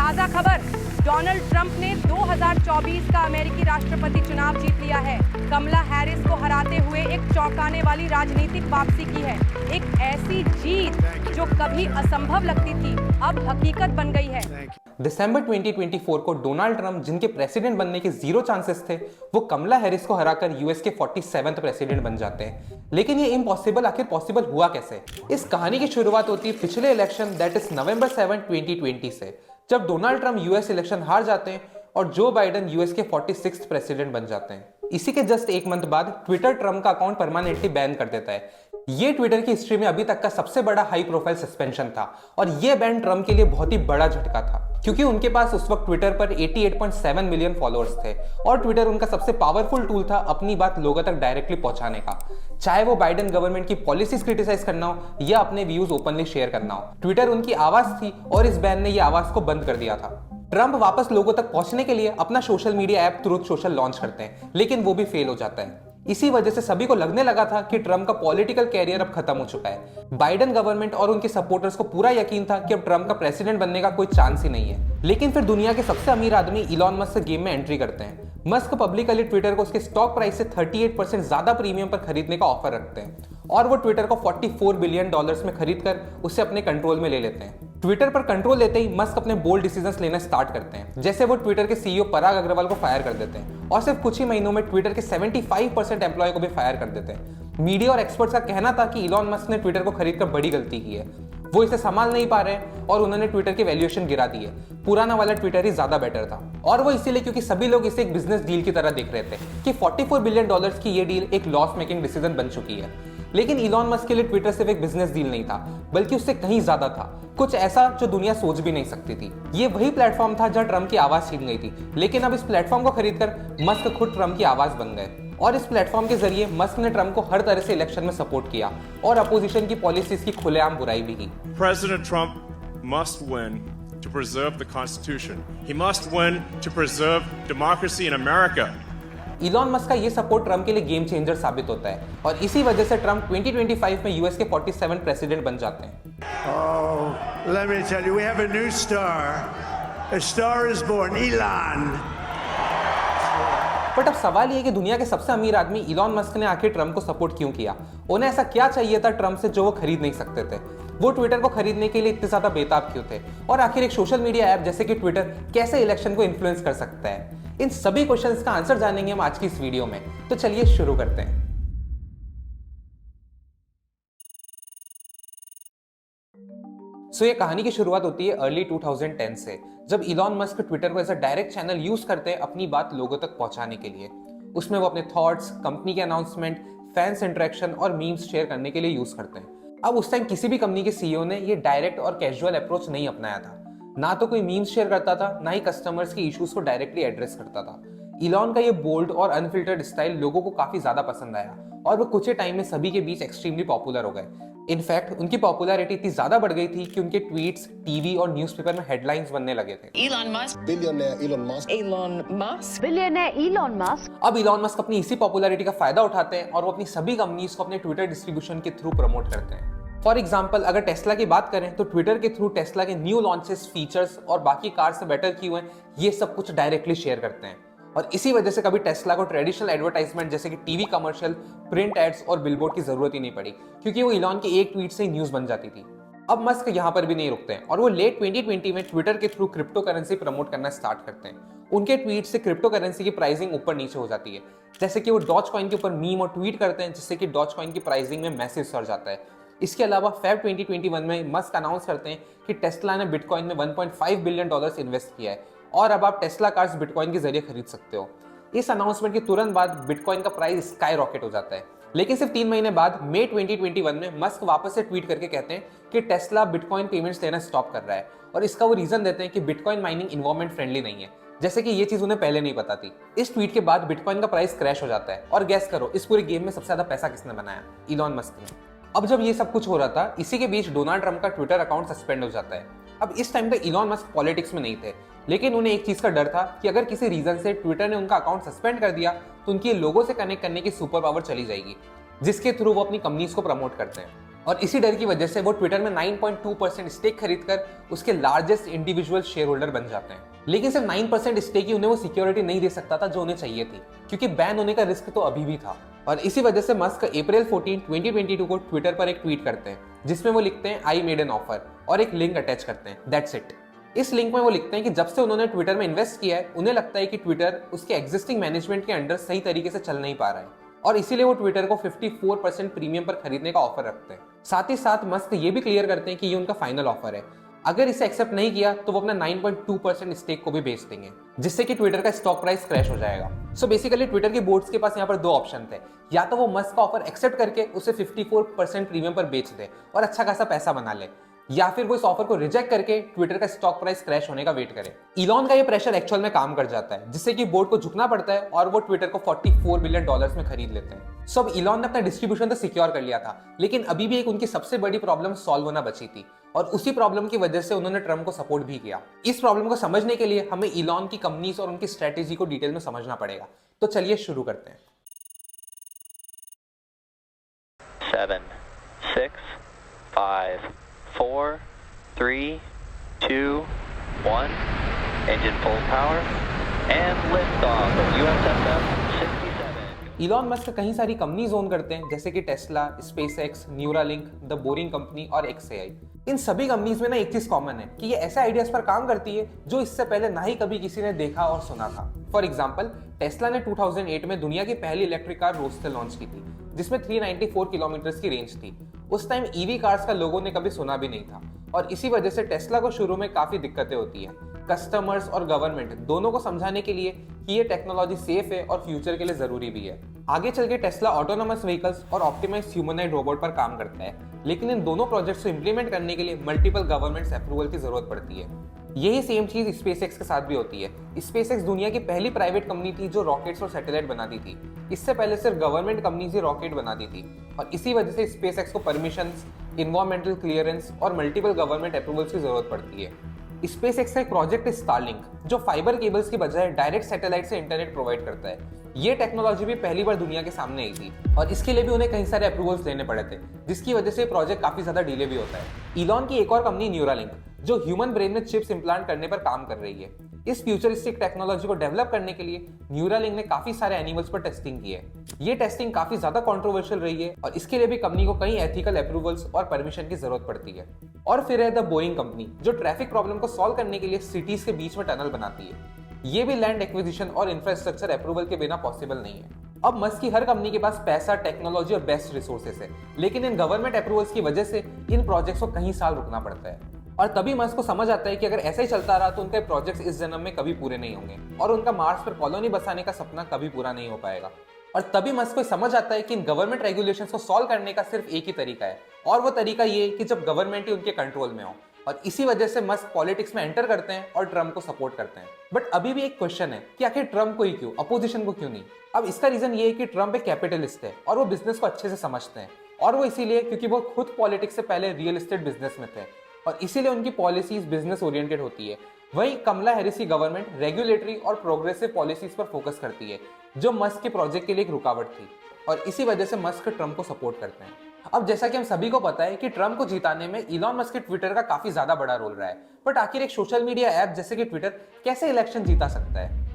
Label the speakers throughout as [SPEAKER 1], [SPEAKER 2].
[SPEAKER 1] ताजा खबर, Donald Trump ने 2024 का अमेरिकी राष्ट्रपति चुनाव जीत लिया है। कमला हैरिस को हराते हुए एक चौंकाने वाली राजनीतिक वापसी की है। एक ऐसी जीत जो कभी असंभव लगती थी, अब हकीकत बन गई है।
[SPEAKER 2] दिसंबर 2024 को डोनाल्ड ट्रंप, जिनके प्रेसिडेंट बनने के 0 चांसेस थे, वो कमला हैरिस को हराकर यूएस के 47वें प्रेसिडेंट बन जाते हैं। लेकिन ये इम्पॉसिबल आखिर पॉसिबल हुआ कैसे? इस कहानी की शुरुआत होती है पिछले इलेक्शन, दैट इज नवंबर 7, 2020 से, जब डोनाल्ड ट्रंप यूएस इलेक्शन हार जाते हैं और जो बाइडेन यूएस के 46th प्रेसिडेंट बन जाते हैं। इसी के जस्ट एक मंथ बाद ट्विटर ट्रंप का अकाउंट परमानेंटली बैन कर देता है। ये ट्विटर की हिस्ट्री में अभी तक का सबसे बड़ा हाई प्रोफाइल सस्पेंशन था और ये बैन ट्रंप के लिए बहुत ही बड़ा झटका था, क्योंकि उनके पास उस वक्त ट्विटर पर 88.7 मिलियन फॉलोअर्स थे और ट्विटर उनका सबसे पावरफुल टूल था अपनी बात लोगों तक डायरेक्टली पहुंचाने का, चाहे वो बाइडेन गवर्नमेंट की पॉलिसीज क्रिटिसाइज करना हो या अपने व्यूज ओपनली शेयर करना हो। ट्विटर उनकी आवाज थी और इस बैन ने ये आवाज को बंद कर दिया था। ट्रंप वापस लोगों तक पहुंचने के लिए अपना social media app truth social launch करते हैं, लेकिन वो भी फेल हो जाता है। इसी वजह से सभी को लगने लगा था कि ट्रंप का पॉलिटिकल कैरियर अब खत्म हो चुका है। बाइडेन गवर्नमेंट और उनके सपोर्टर्स को पूरा यकीन था कि अब ट्रंप का प्रेसिडेंट बनने का कोई चांस ही नहीं है। लेकिन फिर दुनिया के सबसे अमीर आदमी इलॉन मस्क गेम में एंट्री करते हैं। मस्क पब्लिकली ट्विटर को उसके स्टॉक प्राइस से 38% ज्यादा प्रीमियम पर खरीदने का ऑफर रखते हैं और वो ट्विटर को $44 बिलियन में खरीदकर उसे अपने कंट्रोल में ले लेते हैं। ट्विटर पर कंट्रोल लेते ही मस्क अपने बोल्ड डिसीजंस लेना स्टार्ट करते हैं, जैसे वो ट्विटर के सीईओ पराग अग्रवाल को फायर कर देते हैं और सिर्फ कुछ ही महीनों में ट्विटर के 75% एम्प्लॉय को भी फायर कर देते हैं। मीडिया और एक्सपर्ट्स का कहना था कि इलॉन मस्क ने ट्विटर को खरीदकर बड़ी गलती की है, वो इसे संभाल नहीं पा रहे हैं और उन्होंने ट्विटर की वैल्यूएशन गिरा दी है। पुराना वाला ट्विटर ही ज्यादा बेटर था और वो इसीलिए क्योंकि सभी लोग इसे एक बिजनेस डील की तरह देख रहे थे कि $44 बिलियन की ये डील एक लॉस मेकिंग डिसीजन बन चुकी है। लेकिन इलॉन मस्क के लिए ट्विटर सिर्फ एक बिजनेस डील नहीं था, बल्कि उससे कहीं ज्यादा था, कुछ ऐसा जो दुनिया सोच भी नहीं सकती थी। ये वही प्लेटफॉर्म था जहां ट्रंप की आवाज छीन गई थी, लेकिन अब इस प्लेटफॉर्म को खरीदकर मस्क खुद ट्रंप की आवाज बन गए और इस प्लेटफॉर्म के जरिए मस्क ने ट्रंप को हर तरह से इलेक्शन में सपोर्ट किया और अपोजिशन की पॉलिसीज की खुलेआम बुराई भी की।
[SPEAKER 3] President Trump must win to preserve the Constitution. He must win to preserve democracy in America.
[SPEAKER 2] Elon Musk का ये सपोर्ट ट्रंप के लिए गेम चेंजर साबित होता है और इसी वजह से ट्रंप 2025 में यूएस के 47 प्रेसिडेंट बन जाते हैं।
[SPEAKER 4] Oh, let me tell you, we have a new star. A star is born, Elon.
[SPEAKER 2] But अब सवाल ये कि दुनिया के सबसे अमीर आदमी इलॉन मस्क ने आखिर ट्रंप को सपोर्ट क्यों किया? उन्हें ऐसा क्या चाहिए था ट्रंप से जो वो खरीद नहीं सकते थे? वो ट्विटर को खरीदने के लिए इतने ज्यादा बेताब क्यों थे? और आखिर एक सोशल मीडिया ऐप जैसे कि ट्विटर कैसे इलेक्शन को इन्फ्लुएंस कर सकता है? इन सभी क्वेश्चंस का आंसर जानेंगे हम आज की इस वीडियो में, तो चलिए शुरू करते हैं। ये कहानी की शुरुआत होती है अर्ली 2010 से, जब इलॉन मस्क ट्विटर को as a direct channel use करते हैं अपनी बात लोगों तक पहुंचाने के लिए। उसमें वो अपने थॉट्स, कंपनी के अनाउंसमेंट, फैंस इंटरेक्शन और मीम्स शेयर करने के लिए यूज करते हैं। अब उस टाइम किसी भी कंपनी के सीईओ ने ये डायरेक्ट और कैजुअल अप्रोच नहीं अपनाया था। ना तो कोई मीम्स शेयर करता था, ना ही कस्टमर्स के इश्यूज को डायरेक्टली एड्रेस करता था। इलॉन का ये बोल्ड और अनफिल्टर्ड स्टाइल लोगों को काफी ज्यादा पसंद आया और वो कुछ ही टाइम में सभी के बीच एक्सट्रीमली पॉपुलर हो गए। इनफैक्ट उनकी पॉपुलैरिटी इतनी ज्यादा बढ़ गई थी कि उनके ट्वीट्स टीवी और न्यूज़पेपर में हेडलाइंस बनने लगे थे।
[SPEAKER 5] Elon Musk,
[SPEAKER 6] Billionaire Elon Musk.
[SPEAKER 5] Elon Musk,
[SPEAKER 1] billionaire Elon Musk.
[SPEAKER 2] अब इलॉन मस्क अपनी इसी पॉपुलैरिटी का फायदा उठाते हैं और वो अपनी सभी कंपनीज को अपने ट्विटर डिस्ट्रीब्यूशन के थ्रू प्रमोट करते हैं। फॉर एग्जाम्पल, अगर टेस्ला की बात करें तो ट्विटर के थ्रू टेस्ला के न्यू लॉन्चेस, फीचर्स और बाकी कार से बेटर क्यों हैं, ये सब कुछ डायरेक्टली शेयर करते हैं। और इसी वजह से कभी टेस्ला को ट्रेडिशनल एडवर्टाइजमेंट जैसे कि टीवी कमर्शियल, प्रिंट एड्स और बिलबोर्ड की जरूरत ही नहीं पड़ी, क्योंकि वो इलॉन के एक ट्वीट से ही न्यूज बन जाती थी। अब मस्क यहाँ पर भी नहीं रुकते हैं और वो लेट 2020 में ट्विटर के थ्रू क्रिप्टो करेंसी प्रमोट करना स्टार्ट करते हैं। उनके ट्वीट से क्रिप्टो करेंसी की प्राइसिंग ऊपर नीचे हो जाती है, जैसे कि वो डॉज कॉइन के ऊपर मीम और ट्वीट करते हैं, जिससे कि डॉज कॉइन की प्राइसिंग में मैसिव सर्ज आता है। इसके अलावा फेब 2021 में मस्क अनाउंस करते हैं कि टेस्ला ने बिटकॉइन में $1.5 बिलियन इन्वेस्ट किया है और अब आप टेस्ला कार्स बिटकॉइन के जरिए खरीद सकते हो। इस अनाउंसमेंट के तुरंत बाद बिटकॉइन का प्राइस स्काई रॉकेट हो जाता है। लेकिन सिर्फ 3 महीने बाद मई 2021 में मस्क वापस से ट्वीट करके कहते हैं कि टेस्ला बिटकॉइन पेमेंट्स लेना स्टॉप कर रहा है और इसका वो रीजन देते हैं कि बिटकॉइन माइनिंग इन्वायरमेंट फ्रेंडली नहीं है, जैसे कि ये चीज उन्हें पहले नहीं पता थी। इस ट्वीट के बाद बिटकॉइन का प्राइस क्रैश हो जाता है और गैस करो इस पूरे गेम में सबसे ज्यादा पैसा किसने बनाया? इलॉन मस्क ने। अब जब ये सब कुछ हो रहा था, इसी के बीच डोनाल्ड ट्रंप का ट्विटर अकाउंट सस्पेंड हो जाता है। अब इस टाइम तक इलॉन मस्क पॉलिटिक्स में नहीं थे, लेकिन उन्हें एक चीज का डर था कि अगर किसी रीजन से ट्विटर ने उनका अकाउंट सस्पेंड कर दिया तो उनकी लोगों से कनेक्ट करने की सुपर पावर चली जाएगी, जिसके थ्रू वो अपनी कंपनीज को प्रमोट करते हैं। और इसी डर की वजह से वो ट्विटर में 9.2% स्टेक खरीदकर उसके लार्जेस्ट इंडिविजुअल शेयर होल्डर बन जाते हैं। लेकिन सिर्फ 9% स्टेक ही उन्हें वो सिक्योरिटी नहीं दे सकता था जो उन्हें चाहिए थी, क्योंकि बैन होने का रिस्क तो अभी भी था। और इसी वजह से मस्क अप्रैल 14, 2022 को ट्विटर पर एक ट्वीट करते हैं जिसमें वो लिखते हैं आई मेड एन ऑफर और एक लिंक अटैच करते हैं, दैट्स इट। इस लिंक में वो लिखते हैं कि जब से उन्होंने ट्विटर में इन्वेस्ट किया है उन्हें लगता है कि ट्विटर उसके एग्जिस्टिंग मैनेजमेंट के अंडर सही तरीके से चल नहीं पा रहा है और इसीलिए वो ट्विटर को 54% प्रीमियम पर खरीदने का ऑफर रखते हैं। साथ ही साथ मस्क ये भी क्लियर करते हैं कि ये उनका फाइनल ऑफर है, अगर इसे एक्सेप्ट नहीं किया तो वो अपना 9.2% स्टेक को भी बेच देंगे, जिससे कि ट्विटर का स्टॉक प्राइस क्रैश हो जाएगा। सो बेसिकली ट्विटर के बोर्ड्स के पास यहाँ पर दो ऑप्शन थे, या तो वो मस्क का ऑफर एक्सेप्ट करके उसे 54% प्रीमियम पर बेच दे और अच्छा खासा पैसा बना ले, या फिर वो इस ऑफर को रिजेक्ट करके ट्विटर का स्टॉक प्राइस क्रैश होने का वेट करे। इलॉन का ये प्रेशर एक्चुअल में काम कर जाता है, जिससे कि बोर्ड को झुकना पड़ता है और वो ट्विटर को $44 बिलियन में खरीद लेते हैं। सो अब इलॉन ने अपना डिस्ट्रीब्यूशन तो सिक्योर कर लिया था, लेकिन अभी भी एक उनकी सबसे बड़ी प्रॉब्लम सॉल्व होना बची थी और उसी प्रॉब्लम की वजह से उन्होंने ट्रम्प को सपोर्ट भी किया। इस प्रॉब्लम को समझने के लिए हमें इलॉन की कंपनीज और उनकी स्ट्रेटेजी को डिटेल में समझना पड़ेगा। तो चलिए शुरू करते हैं।
[SPEAKER 5] 7, 6, 5, 4, 3, 2, 1. Engine full power and liftoff of USSF 67.
[SPEAKER 2] Elon Musk कहीं सारी कंपनीज ओन करते हैं, जैसे कि Tesla, SpaceX, Neuralink, the boring company और XAI। इन सभी कंपनीज में ना एक चीज कॉमन है कि ये ऐसे आइडियाज पर काम करती है जो इससे पहले ना ही कभी किसी ने देखा और सुना था। फॉर एग्जाम्पल, टेस्ला ने 2008 में दुनिया की पहली इलेक्ट्रिक कार रोडस्टर लॉन्च की थी, जिसमें 394 किलोमीटर की रेंज थी। उस टाइम ईवी कार्स का लोगों ने कभी सुना भी नहीं था और इसी वजह से टेस्ला को शुरू में काफी दिक्कतें होती है कस्टमर्स और गवर्नमेंट दोनों को समझाने के लिए कि ये टेक्नोलॉजी सेफ है और फ्यूचर के लिए जरूरी भी है। आगे चल के टेस्ला ऑटोनोमस व्हीकल्स और ऑप्टिमाइज्ड ह्यूमनॉइड रोबोट पर काम करता है, लेकिन इन दोनों प्रोजेक्ट्स को इंप्लीमेंट करने के लिए मल्टीपल गवर्नमेंट्स अप्रूवल की जरूरत पड़ती है। यही सेम चीज स्पेसएक्स के साथ भी होती है। स्पेसएक्स दुनिया की पहली प्राइवेट कंपनी थी जो रॉकेट्स और सैटेलाइट बनाती थी। इससे पहले सिर्फ गवर्नमेंट कंपनीज ही रॉकेट बनाती थी और इसी वजह से स्पेसएक्स को परमिशंस, इन्वायरमेंटल क्लियरेंस और मल्टीपल गवर्नमेंट अप्रूवल्स की जरूरत पड़ती है। स्पेसएक्स का एक प्रोजेक्ट है स्टारलिंक, जो फाइबर केबल्स की बजाय डायरेक्ट सैटेलाइट से इंटरनेट प्रोवाइड करता है। ये टेक्नोलॉजी भी पहली बार दुनिया के सामने आई थी और इसके लिए भी उन्हें कई सारे अप्रूवल्स लेने पड़े थे, जिसकी वजह से प्रोजेक्ट काफी ज्यादा डिले भी होता है। इलॉन की एक और कंपनी न्यूरालिंक, जो ह्यूमन ब्रेन में चिप्स इंप्लांट करने पर काम कर रही है। इस फ्यूचरिस्टिक टेक्नोलॉजी को डेवलप करने के लिए न्यूरालिंक ने काफी सारे एनिमल्स पर टेस्टिंग की है। ये टेस्टिंग काफी ज्यादा कंट्रोवर्शियल रही है और इसके लिए भी कंपनी को कई एथिकल अप्रूवल्स और परमिशन की जरूरत पड़ती है। और फिर है द बोइंग कंपनी, जो ट्रैफिक प्रॉब्लम को सॉल्व करने के लिए सिटीज के बीच में टनल बनाती है। ये भी लैंड एक्विजिशन और इंफ्रास्ट्रक्चर अप्रूवल के बिना पॉसिबल नहीं है। अब मस्क की हर कंपनी के पास पैसा, टेक्नोलॉजी और बेस्ट रिसोर्सेस है, लेकिन इन गवर्नमेंट अप्रूवल्स की वजह से इन प्रोजेक्ट्स को कई साल रुकना पड़ता है। और तभी मस्क को समझ आता है कि अगर ऐसा ही चलता रहा तो उनके प्रोजेक्ट्स इस जन्म में कभी पूरे नहीं होंगे और उनका मार्स पर कॉलोनी बसाने का सपना कभी पूरा नहीं हो पाएगा। और तभी मस्क को समझ आता है कि इन गवर्नमेंट रेगुलेशंस को सॉल्व करने का सिर्फ एक ही तरीका है, और वो तरीका ये है कि जब गवर्नमेंट ही उनके कंट्रोल में हो। और इसी वजह से मस्क पॉलिटिक्स में एंटर करते हैं और ट्रम्प को सपोर्ट करते हैं। बट अभी भी एक क्वेश्चन है कि आखिर ट्रम्प को ही क्यों, अपोजिशन को क्यों नहीं? अब इसका रीजन ये है कि ट्रम्प एक कैपिटलिस्ट है और वो बिजनेस को अच्छे से समझते हैं, और वो इसीलिए क्योंकि वो खुद पॉलिटिक्स से पहले रियल एस्टेट बिजनेस में थे और इसीलिए उनकी पॉलिसीज बिजनेस ओरिएंटेड होती है। वहीं कमला हैरिस की गवर्नमेंट रेगुलेटरी और प्रोग्रेसिव पॉलिसीज पर फोकस करती है, जो मस्क के प्रोजेक्ट के लिए एक रुकावट थी, और इसी वजह से मस्क ट्रम्प को सपोर्ट करते हैं। अब जैसा कि हम सभी को पता है कि ट्रम्प को जिताने में इलॉन मस्क के ट्विटर का काफी ज्यादा बड़ा रोल रहा है, बट आखिर एक सोशल मीडिया ऐप जैसे कि ट्विटर कैसे इलेक्शन जीता सकता है?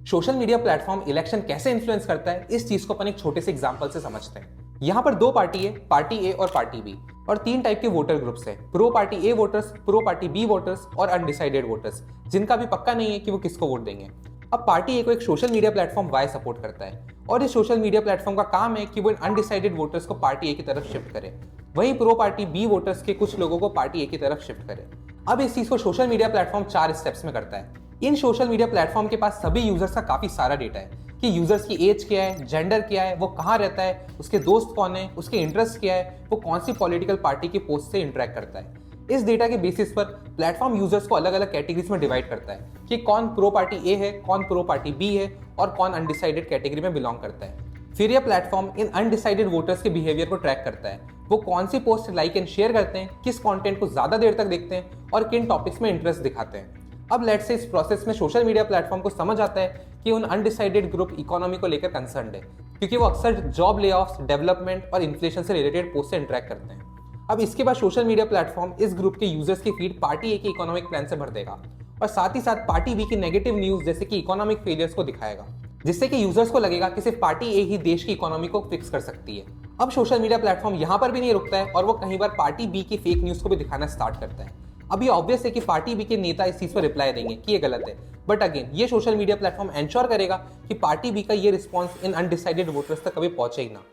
[SPEAKER 2] सोशल मीडिया प्लेटफॉर्म इलेक्शन कैसे इन्फ्लुएंस करता है, इस चीज को अपन एक छोटे से एग्जांपल से समझते हैं। यहाँ पर दो पार्टी है, पार्टी ए और पार्टी बी, और तीन टाइप के वोटर ग्रुप्स है, pro party A voters, pro party B voters और अनडिसाइडेड वोटर्स, जिनका भी पक्का नहीं है कि वो किसको वोट देंगे। अब पार्टी ए को एक social media platform Y support करता है और इस सोशल मीडिया प्लेटफॉर्म का काम है कि वो इन अनडिसाइडेड वोटर्स को पार्टी ए की तरफ शिफ्ट करे, वहीं प्रो पार्टी बी वोटर्स के कुछ लोगों को पार्टी ए की तरफ शिफ्ट करे। अब इस चीज को सोशल मीडिया प्लेटफॉर्म 4 स्टेप्स में करता है। इन सोशल मीडिया प्लेटफॉर्म के पास सभी यूजर्स का काफी सारा डेटा है कि यूजर्स की एज क्या है, जेंडर क्या है, वो कहाँ रहता है, उसके दोस्त कौन है, उसके इंटरेस्ट क्या है, वो कौन सी पॉलिटिकल पार्टी की पोस्ट से इंटरेक्ट करता है। इस डेटा के बेसिस पर प्लेटफॉर्म यूजर्स को अलग अलग कैटेगरीज में डिवाइड करता है कि कौन प्रो पार्टी ए है, कौन प्रो पार्टी बी है और कौन अनडिसाइडेड कैटेगरी में बिलोंग करता है। फिर यह प्लेटफॉर्म इन अनडिसाइडेड वोटर्स के बिहेवियर को ट्रैक करता है, वो कौन सी पोस्ट लाइक एंड शेयर करते हैं, किस कंटेंट को ज्यादा देर तक देखते हैं और किन टॉपिक्स में इंटरेस्ट दिखाते हैं। अब लेट्स से इस प्रोसेस में सोशल मीडिया प्लेटफॉर्म को समझ आता है कि उन अनडिसाइडेड ग्रुप इकोनॉमी को लेकर कंसर्न्ड है, क्योंकि वो अक्सर जॉब लेऑफ्स, डेवलपमेंट और इन्फ्लेशन से रिलेटेड पोस्ट से इंटरेक्ट करते हैं। अब इसके बाद सोशल मीडिया प्लेटफॉर्म इस ग्रुप के यूजर्स की फीड पार्टी ए के इकोनॉमिक प्लान से भर देगा और साथ ही साथ पार्टी बी की नेगेटिव न्यूज जैसे कि इकोनॉमिक फेलियर्स को दिखाएगा, जिससे कि यूजर्स को लगेगा कि सिर्फ पार्टी ए ही देश की इकोनॉमी को फिक्स कर सकती है। अब सोशल मीडिया प्लेटफॉर्म यहाँ पर भी नहीं रुकता है और वो कई बार पार्टी बी की फेक न्यूज को भी दिखाना स्टार्ट करता है। अब ये ऑब्वियस है कि पार्टी बी के नेता इस चीज पर रिप्लाई देंगे कि ये गलत है, बट अगेन ये सोशल मीडिया प्लेटफॉर्म एंश्योर करेगा कि पार्टी बी का ये रिस्पॉन्स इन अनडिसाइडेड वोटर्स तक कभी पहुंचे ही ना।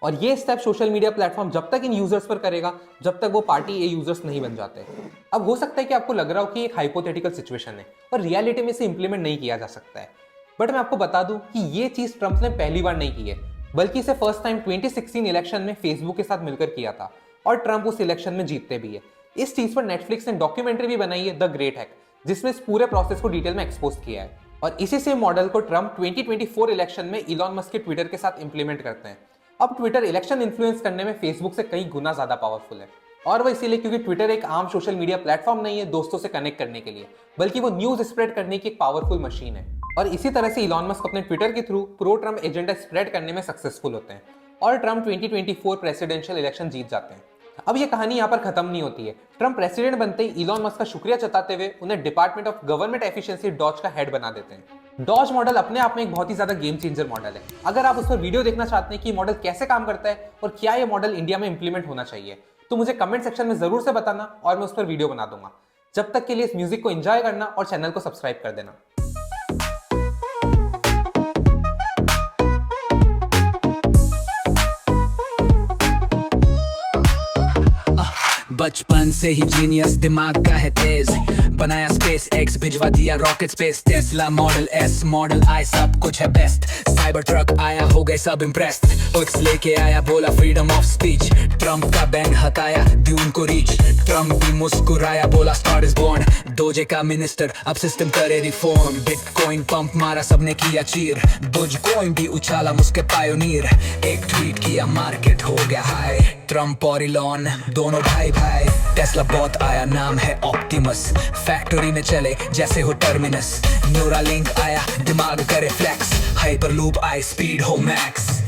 [SPEAKER 2] और ये स्टेप सोशल मीडिया प्लेटफॉर्म जब तक इन यूजर्स पर करेगा जब तक वो पार्टी ए यूजर्स नहीं बन जाते। अब हो सकता है कि आपको लग रहा हो कि एक हाइपोथेटिकल सिचुएशन है और रियलिटी में इसे इंप्लीमेंट नहीं किया जा सकता है, बट मैं आपको बता दूं कि ये चीज ट्रंप ने पहली बार नहीं की है, बल्कि इसे फर्स्ट टाइम 2016 इलेक्शन में फेसबुक के साथ मिलकर किया था और ट्रंप उस इलेक्शन में जीतते भी है। इस चीज पर नेटफ्लिक्स ने डॉक्यूमेंट्री भी बनाई है, द ग्रेट हैक, जिसमें इस पूरे प्रोसेस को डिटेल में एक्सपोज किया है। और इसी सेम मॉडल को ट्रंप 2024 इलेक्शन में इलॉन मस्क के ट्विटर के साथ इंप्लीमेंट करते हैं। अब ट्विटर इलेक्शन इन्फ्लुएंस करने में फेसबुक से कई गुना ज्यादा पावरफुल है, और वो इसीलिए क्योंकि ट्विटर एक आम सोशल मीडिया प्लेटफॉर्म नहीं है दोस्तों से कनेक्ट करने के लिए, बल्कि वो न्यूज स्प्रेड करने की एक पावरफुल मशीन है। और इसी तरह से इलॉन मस्क अपने ट्विटर के through pro Trump agenda spread करने में सक्सेसफुल होते हैं और ट्रंप 2024 प्रेसिडेंशियल इलेक्शन जीत जाते हैं। अब ये कहानी यहाँ पर खत्म नहीं होती है। ट्रंप प्रेसिडेंट बनते ही इलॉन मस्क का शुक्रिया जताते हुए उन्हें department of government efficiency DOGE का हेड बना देते हैं। डॉज मॉडल अपने आप में एक बहुत ही ज्यादा गेम चेंजर मॉडल है। अगर आप उस पर वीडियो देखना चाहते हैं कि मॉडल कैसे काम करता है और क्या ये मॉडल इंडिया में इंप्लीमेंट होना चाहिए, तो मुझे कमेंट सेक्शन में जरूर से बताना और मैं उस पर वीडियो बना दूंगा। जब तक के लिए इस म्यूजिक को एंजॉय करना और चैनल को सब्सक्राइब कर देना।
[SPEAKER 6] बचपन से ही जीनियस दिमाग का है तेज, बनाया स्पेस एक्स, भिजवा दिया rocket space, Tesla model S, model I, सब कुछ है बेस्ट। साइबर ट्रक आया, हो गए सब इम्प्रेस्ड, एक्स लेके आया, बोला फ्रीडम ऑफ स्पीच, ट्रंप का बैन हटाया, ड्यून को रीच, ट्रंप भी मुस्कुराया, बोला स्टार इज बोर्न, डोजे का मिनिस्टर अब सिस्टम करे रिफॉर्म, बिटकॉइन पंप मारा, सबने किया चीर, डोज कॉइन भी उछाला, मुस्के पायोनियर, एक ट्वीट किया, मार्केट हो गया हाई, ट्रंप और इलॉन दोनों भाई भाई, टेस्ला बॉट आया, नाम है ऑप्टिमस, फैक्ट्री में चले जैसे हो टर्मिनस, न्यूरालिंक आया, दिमाग करे फ्लेक्स, हाइपरलूप आई, स्पीड हो मैक्स।